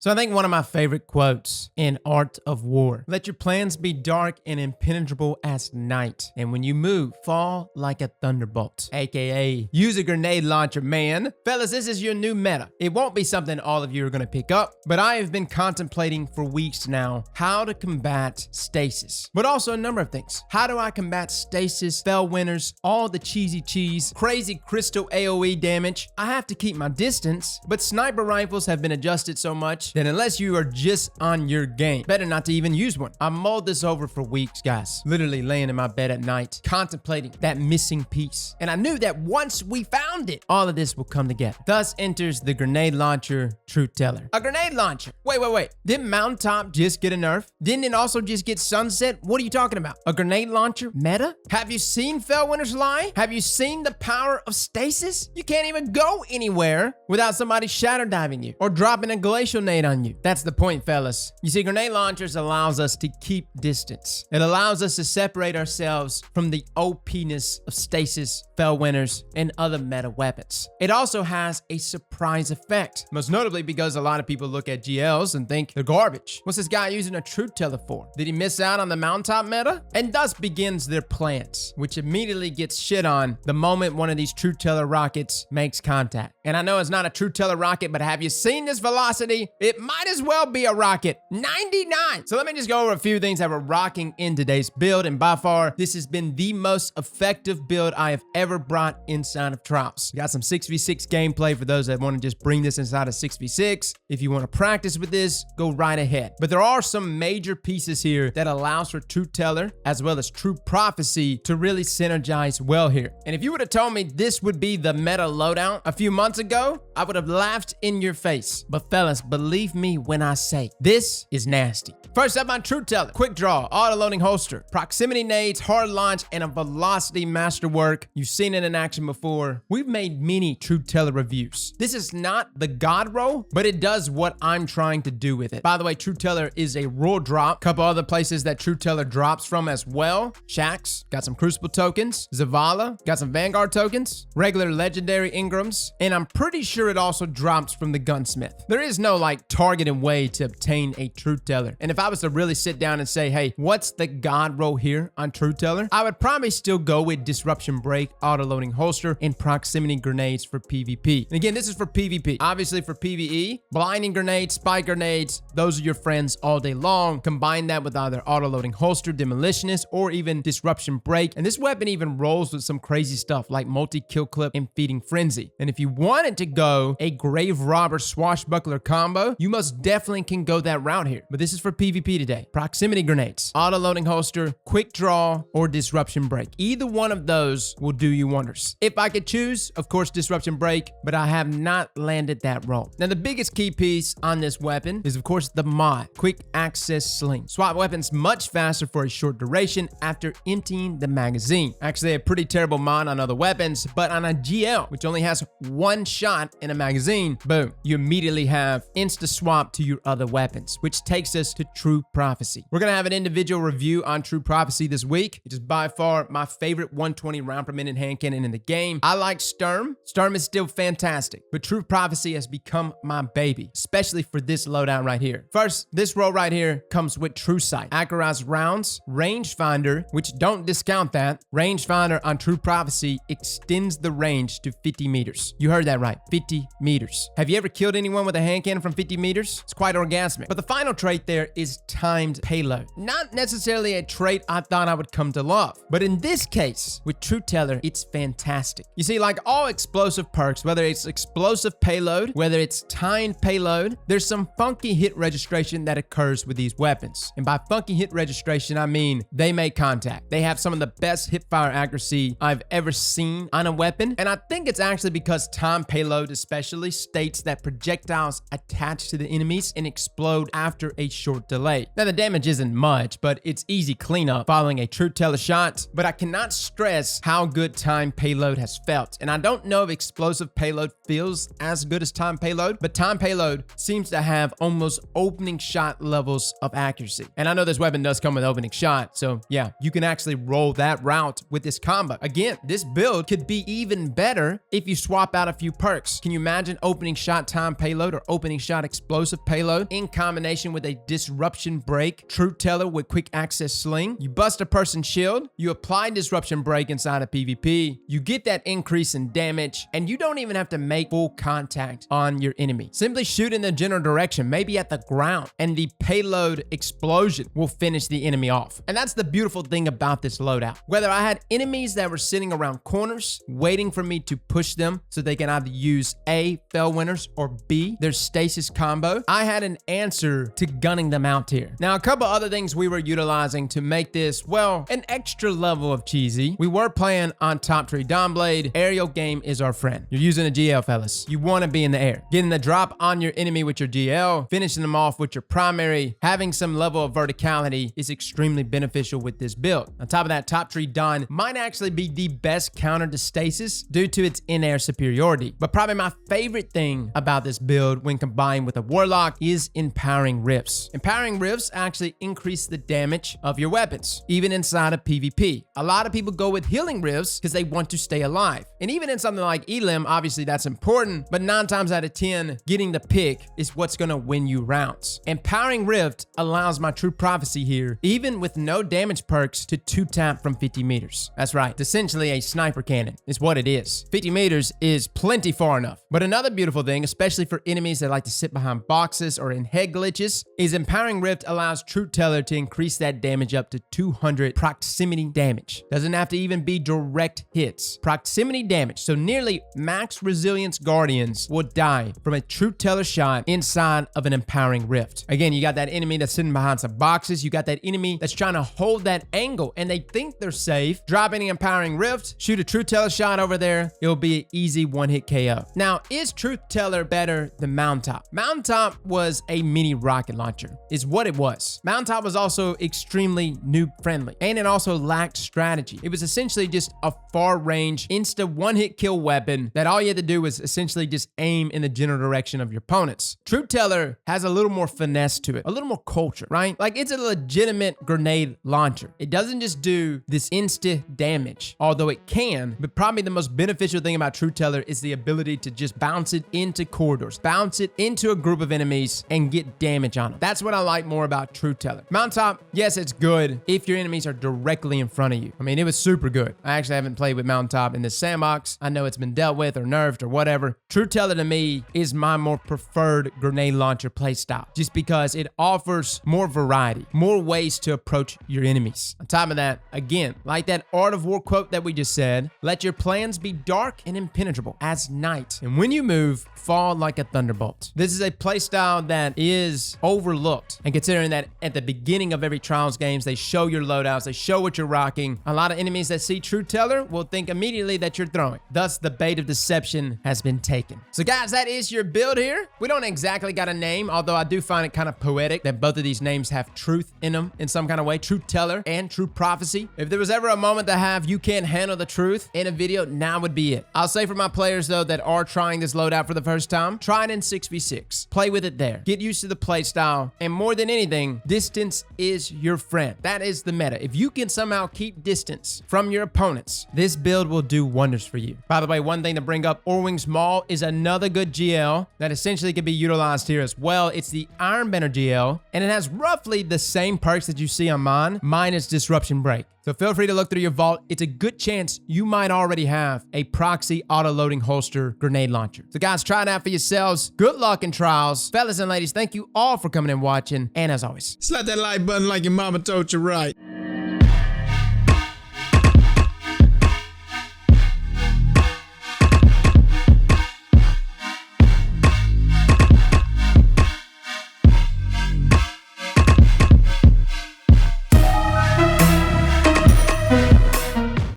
So I think one of my favorite quotes in Art of War: let your plans be dark and impenetrable as night, and when you move, fall like a thunderbolt. AKA, use a grenade launcher, man. Fellas, this is your new meta. It won't be something all of you are going to pick up, but I have been contemplating for weeks now how to combat stasis, but also a number of things. How do I combat stasis, fell winners, all the cheesy cheese, crazy crystal AoE damage? I have to keep my distance, but sniper rifles have been adjusted so much that unless you are just on your game, better not to even use one. I mulled this over for weeks, guys. Literally laying in my bed at night, contemplating that missing piece. And I knew that once we found it, all of this will come together. Thus enters the grenade launcher Truthteller. A grenade launcher? Wait. Didn't Mountaintop just get a nerf? Didn't it also just get sunset? What are you talking about? A grenade launcher meta? Have you seen fell winners lie? Have you seen the power of stasis? You can't even go anywhere without somebody shadow diving you or dropping a glacial nade on you. That's the point, fellas. You see, grenade launchers allows us to keep distance. It allows us to separate ourselves from the OP-ness of stasis, fell winners, and other meta weapons. It also has a surprise effect, most notably because a lot of people look at GLs and think they're garbage. What's this guy using a Truthteller for? Did he miss out on the mountaintop meta? And thus begins their plans, which immediately gets shit on the moment one of these Truthteller rockets makes contact. And I know it's not a Truthteller rocket, but have you seen this velocity? It might as well be a rocket. 99. So let me just go over a few things that we're rocking in today's build. And by far, this has been the most effective build I have ever brought inside of Trials. Got some 6v6 gameplay for those that want to just bring this inside of 6v6. If you want to practice with this, go right ahead. But there are some major pieces here that allows for Truthteller as well as True Prophecy to really synergize well here. And if you would have told me this would be the meta loadout a few months ago, I would have laughed in your face. But fellas, believe me when I say this is nasty. First up on Truthteller: quick draw, auto-loading holster, proximity nades, hard launch, and a velocity masterwork. You've seen it in action before. We've made many Truthteller reviews. This is not the god roll, but it does what I'm trying to do with it. By the way, Truthteller is a roll drop. Couple other places that Truthteller drops from as well: Shax, got some Crucible tokens; Zavala, got some Vanguard tokens; regular legendary Ingrams, and I'm pretty sure it also drops from the Gunsmith. There is no like targeted way to obtain a Truthteller. And if I was to really sit down and say, hey, what's the god roll here on Truthteller? I would probably still go with Disruption Break, auto-loading holster, and proximity grenades for PvP. And again, this is for PvP. Obviously for PvE, blinding grenades, spike grenades, those are your friends all day long. Combine that with either auto-loading holster, demolitionist, or even Disruption Break. And this weapon even rolls with some crazy stuff like multi-kill clip and feeding frenzy. And if you wanted to go a grave robber swashbuckler combo, you most definitely can go that route here. But this is for PvP today. Proximity grenades, auto-loading holster, quick draw, or Disruption Break. Either one of those will do you wonders. If I could choose, of course, Disruption Break, but I have not landed that roll. Now, the biggest key piece on this weapon is, of course, the mod, Quick Access Sling. Swap weapons much faster for a short duration after emptying the magazine. Actually, a pretty terrible mod on other weapons, but on a GL, which only has one shot in a magazine, boom, you immediately have insta swap to your other weapons, which takes us to True Prophecy. We're gonna have an individual review on True Prophecy this week. It is by far my favorite 120 round per minute hand cannon in the game. I like Sturm. Sturm is still fantastic, but True Prophecy has become my baby, especially for this loadout right here. First, this roll right here comes with True Sight, Accurized rounds, rangefinder, which don't discount that. Rangefinder on True Prophecy extends the range to 50 meters. You heard that right, 50 meters. Have you ever killed anyone with a hand cannon from 50 meters? It's quite orgasmic. But the final trait there is timed payload. Not necessarily a trait I thought I would come to love, but in this case, with Truthteller, it's fantastic. You see, like all explosive perks, whether it's explosive payload, whether it's timed payload, there's some funky hit registration that occurs with these weapons. And by funky hit registration, I mean they make contact. They have some of the best hip fire accuracy I've ever seen on a weapon. And I think it's actually because timed payload especially states that projectiles attach to the enemies and explode after a short delay. delayed. Now the damage isn't much, but it's easy cleanup following a Truthteller shot, but I cannot stress how good time payload has felt. And I don't know if explosive payload feels as good as time payload, but time payload seems to have almost opening shot levels of accuracy. And I know this weapon does come with opening shot, so yeah, you can actually roll that route with this combo. Again, this build could be even better if you swap out a few perks. Can you imagine opening shot time payload or opening shot explosive payload in combination with a disruption break Truthteller with quick access sling? You bust a person's shield, you apply disruption break inside of PvP, you get that increase in damage, and you don't even have to make full contact on your enemy. Simply shoot in the general direction, maybe at the ground, and the payload explosion will finish the enemy off. And that's the beautiful thing about this loadout. Whether I had enemies that were sitting around corners waiting for me to push them so they can either use A, fell winners, or B, their stasis combo, I had an answer to gunning them out here. Now, a couple other things we were utilizing to make this, well, an extra level of cheesy. We were playing on top tree Dawnblade. Aerial game is our friend. You're using a GL, fellas. You want to be in the air. Getting the drop on your enemy with your GL, finishing them off with your primary, having some level of verticality is extremely beneficial with this build. On top of that, top tree Dawn might actually be the best counter to stasis due to its in-air superiority. But probably my favorite thing about this build when combined with a Warlock is Empowering Rifts. Empowering Rifts actually increase the damage of your weapons, even inside of PvP. A lot of people go with Healing Rifts because they want to stay alive. And even in something like Elim, obviously that's important, but 9 times out of 10, getting the pick is what's gonna win you rounds. Empowering Rift allows my True Prophecy here, even with no damage perks, to 2-tap from 50 meters. That's right, it's essentially a sniper cannon, is what it is. 50 meters is plenty far enough. But another beautiful thing, especially for enemies that like to sit behind boxes or in head glitches, is Empowering Rift allows Truthteller to increase that damage up to 200 proximity damage. Doesn't have to even be direct hits. Proximity damage, so nearly max resilience guardians will die from a Truthteller shot inside of an Empowering Rift. Again, you got that enemy that's sitting behind some boxes, you got that enemy that's trying to hold that angle and they think they're safe. Drop any Empowering Rift, shoot a Truthteller shot over there, it'll be an easy one-hit KO. Now, is Truthteller better than Mountaintop? Mountaintop was a mini rocket launcher, is what it was. Mountaintop was also extremely noob friendly, and it also lacked strategy. It was essentially just a far range, insta one-hit kill weapon that all you had to do was essentially just aim in the general direction of your opponents. Truthteller has a little more finesse to it, a little more culture, right? Like, it's a legitimate grenade launcher. It doesn't just do this instant damage, although it can, but probably the most beneficial thing about Truthteller is the ability to just bounce it into corridors, bounce it into a group of enemies and get damage on them. That's what I like more about Truthteller. Mountaintop, yes, it's good if your enemies are directly in front of you. I mean, it was super good. I actually haven't played with Mountaintop in this sandbox. I know it's been dealt with or nerfed or whatever. Truthteller to me is my more preferred grenade launcher playstyle, just because it offers more variety, more ways to approach your enemies. On top of that, again, like that Art of War quote that we just said, let your plans be dark and impenetrable as night, and when you move, fall like a thunderbolt. This is a playstyle that is overlooked, and considering that at the beginning of every Trials games, they show your loadouts, they show what you're rocking, a lot of enemies that see Truthteller will think immediately that you're throwing. Thus, the bait of deception has been taken. So guys, that is your build here. We don't exactly got a name, although I do find it kind of poetic that both of these names have truth in them in some kind of way. Truthteller and True Prophecy. If there was ever a moment to have you can't handle the truth in a video, now would be it. I'll say for my players though that are trying this loadout for the first time, try it in 6v6. Play with it there. Get used to the play style, and more than anything, distance is your friend. That is the meta. If you can somehow keep distance from your opponents, this build will do wonders for you. By the way, one thing to bring up, Orwing's Maul is another good GL that essentially can be utilized here as well. It's the Ironbender GL, and it has roughly the same perks that you see on mine, minus Disruption Break. So feel free to look through your vault. It's a good chance you might already have a proxy auto-loading holster grenade launcher. So guys, try it out for yourselves. Good luck in Trials. Fellas and ladies, thank you all for coming and watching. And as always, slap that like button like your mama told you right.